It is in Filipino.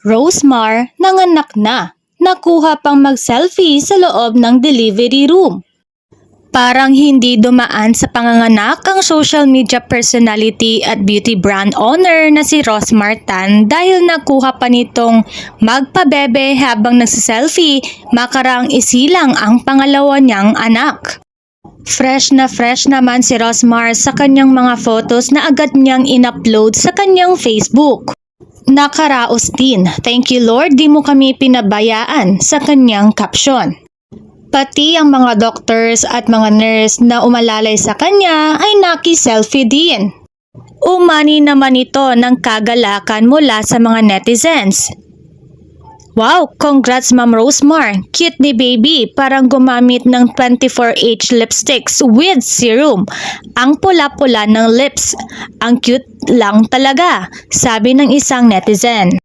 Rosemar nanganak na. Nakuha pang mag-selfie sa loob ng delivery room. Parang hindi dumaan sa panganganak ang social media personality at beauty brand owner na si Rosemar Tan dahil nakuha pa nitong magpabebe habang nagsiselfie makaraang isilang ang pangalawa niyang anak. Fresh naman si Rosemar sa kanyang mga photos na agad niyang in-upload sa kanyang Facebook. Nakaraos din, "Thank you Lord, di mo kami pinabayaan" sa kanyang caption. Pati ang mga doctors at mga nurse na umalalay sa kanya ay naki-selfie din. Umani naman ito ng kagalakan mula sa mga netizens. "Wow, congrats Ma'am Rosemar, cute ni baby, parang gumamit ng 24H lipsticks with serum. Ang pula-pula ng lips, ang cute lang talaga," sabi ng isang netizen.